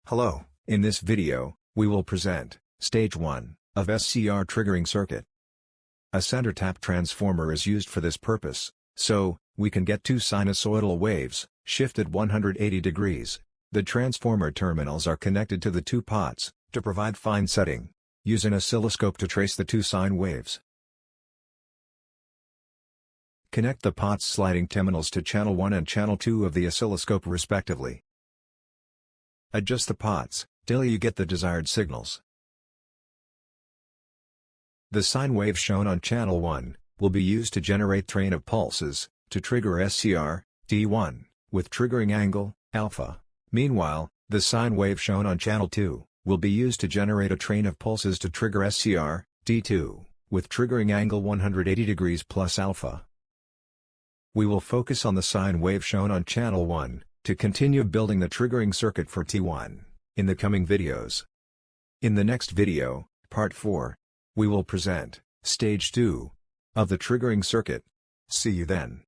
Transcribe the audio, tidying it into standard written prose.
Hello, in this video, we will present Stage 1 of SCR triggering circuit. A center tap transformer is used for this purpose, so we can get two sinusoidal waves, shifted 180 degrees. The transformer terminals are connected to the two pots, to provide fine setting. Use an oscilloscope to trace the two sine waves. Connect the pot's sliding terminals to channel 1 and channel 2 of the oscilloscope respectively. Adjust the pots, till you get the desired signals. The sine wave shown on channel 1, will be used to generate train of pulses, to trigger SCR, T1, with triggering angle, alpha. Meanwhile, the sine wave shown on channel 2, will be used to generate a train of pulses to trigger SCR, T2, with triggering angle 180 degrees plus alpha. We will focus on the sine wave shown on channel 1, to continue building the triggering circuit for T1, in the coming videos. In the next video, Part 4, we will present Stage 2 of the triggering circuit. See you then.